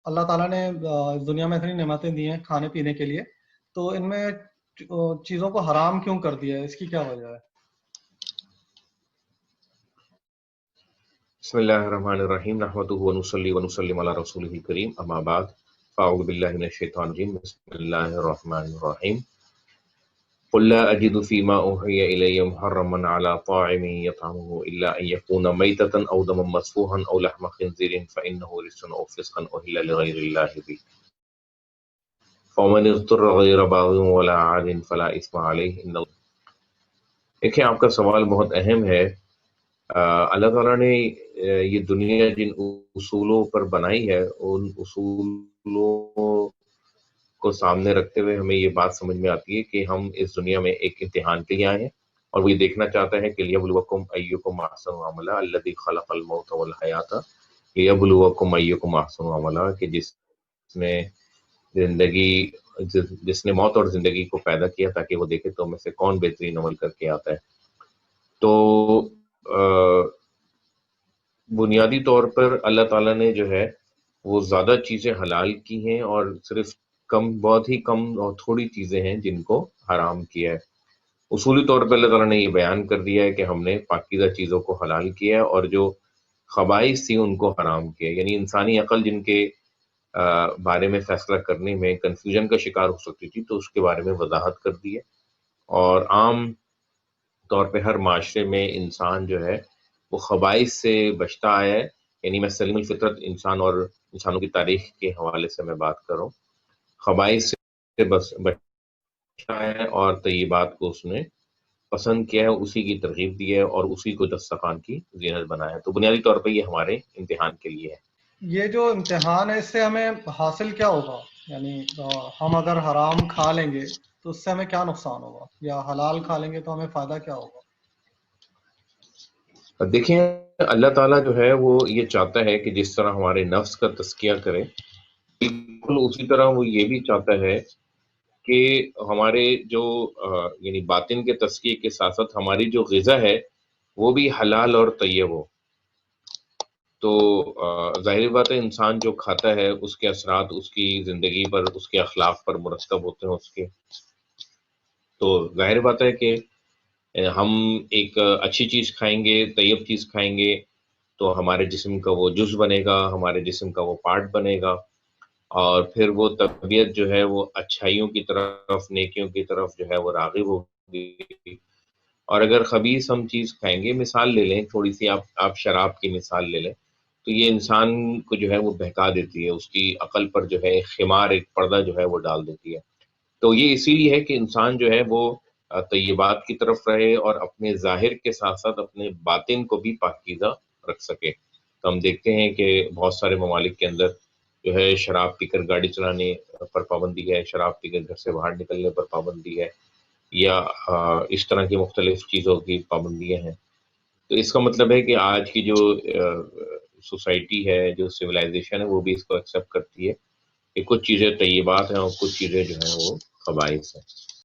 اللہ تعالیٰ نے اس دنیا میں اتنی نعمتیں دی ہیں کھانے پینے کے لیے، تو ان میں چیزوں کو حرام کیوں کر دیا ہے؟ اس کی کیا وجہ ہے؟ بسم اللہ الرحمن الرحیم نحمدہ ونصلی ونسلم علی رسولہ الکریم اما بعد فاعوذ باللہ من الشیطان الرجیم بسم اللہ الرحمن الرحیم قل لا اجد فيما اوحي الي محرما على طاعم يطعمه الا ان يكون ميتة او دما مسفوحا او لحم خنزير فانه رجس او فسقا اهل لغير الله به فمن اضطر غير باغ ولا عاد فلا اثم عليه ان اللہ۔ دیکھیں آپ کا سوال بہت اہم ہے۔ اللہ تعالیٰ نے یہ دنیا جن اصولوں پر بنائی ہے ان اصولوں کو سامنے رکھتے ہوئے ہمیں یہ بات سمجھ میں آتی ہے کہ ہم اس دنیا میں ایک امتحان کے لیے آئے ہیں، اور وہ یہ دیکھنا چاہتا ہے کہ لیبلوکم ایکم احسن عملا الذی خلق الموت والحیات لیبلوکم ایکم احسن عملا، کہ جس نے موت اور زندگی کو پیدا کیا تاکہ وہ دیکھے تو میں سے کون بہترین عمل کر کے آتا ہے۔ تو بنیادی طور پر اللہ تعالیٰ نے جو ہے وہ زیادہ چیزیں حلال کی ہیں، اور صرف بہت ہی کم اور تھوڑی چیزیں ہیں جن کو حرام کیا ہے۔ اصولی طور پر اللہ تعالیٰ نے یہ بیان کر دیا ہے کہ ہم نے پاکیزہ چیزوں کو حلال کیا ہے، اور جو خبائث تھی ان کو حرام کیا ہے۔ یعنی انسانی عقل جن کے بارے میں فیصلہ کرنے میں کنفیوژن کا شکار ہو سکتی تھی، تو اس کے بارے میں وضاحت کر دی ہے۔ اور عام طور پہ ہر معاشرے میں انسان جو ہے وہ خبائث سے بچتا آیا ہے۔ یعنی میں سلیم الفطرت انسان اور انسانوں کی تاریخ کے حوالے سے میں بات کر رہا ہوں، خبائث سے بس بچتا ہے اور طیبات کو اس نے پسند کیا ہے، اسی کی ترغیب دی ہے اور اسی کو دسترخوان کی زینت بنایا ہے۔ تو بنیادی طور پہ یہ ہمارے امتحان کے لیے ہے۔ یہ جو امتحان ہے اس سے ہمیں حاصل کیا ہوگا؟ یعنی ہم اگر حرام کھا لیں گے تو اس سے ہمیں کیا نقصان ہوگا، یا حلال کھا لیں گے تو ہمیں فائدہ کیا ہوگا؟ دیکھیں اللہ تعالیٰ جو ہے وہ یہ چاہتا ہے کہ جس طرح ہمارے نفس کا تزکیہ کرے، بالکل اسی طرح وہ یہ بھی چاہتا ہے کہ ہمارے جو یعنی باطن کے تزکیے کے ساتھ ساتھ ہماری جو غذا ہے وہ بھی حلال اور طیب ہو۔ تو ظاہر بات ہے انسان جو کھاتا ہے اس کے اثرات اس کی زندگی پر، اس کے اخلاق پر مرتب ہوتے ہیں اس کے۔ تو ظاہر بات ہے کہ ہم ایک اچھی چیز کھائیں گے، طیب چیز کھائیں گے، تو ہمارے جسم کا وہ جز بنے گا، ہمارے جسم کا وہ پارٹ بنے گا، اور پھر وہ طبیعت جو ہے وہ اچھائیوں کی طرف، نیکیوں کی طرف جو ہے وہ راغب ہوگی۔ اور اگر خبیث ہم چیز کھائیں گے، مثال لے لیں تھوڑی سی، آپ شراب کی مثال لے لیں، تو یہ انسان کو جو ہے وہ بہکا دیتی ہے، اس کی عقل پر جو ہے ایک خمار، ایک پردہ جو ہے وہ ڈال دیتی ہے۔ تو یہ اسی لیے ہے کہ انسان جو ہے وہ طیبات کی طرف رہے اور اپنے ظاہر کے ساتھ ساتھ اپنے باطن کو بھی پاکیزہ رکھ سکے۔ تو ہم دیکھتے ہیں کہ بہت سارے ممالک کے اندر جو ہے شراب پی کر گاڑی چلانے پر پابندی ہے، شراب پی کر گھر سے باہر نکلنے پر پابندی ہے، یا اس طرح کی مختلف چیزوں کی پابندیاں ہیں۔ تو اس کا مطلب ہے کہ آج کی جو سوسائٹی ہے، جو سویلائزیشن ہے، وہ بھی اس کو ایکسیپٹ کرتی ہے کہ کچھ چیزیں طیبات ہیں اور کچھ چیزیں جو ہیں وہ خبائث ہیں۔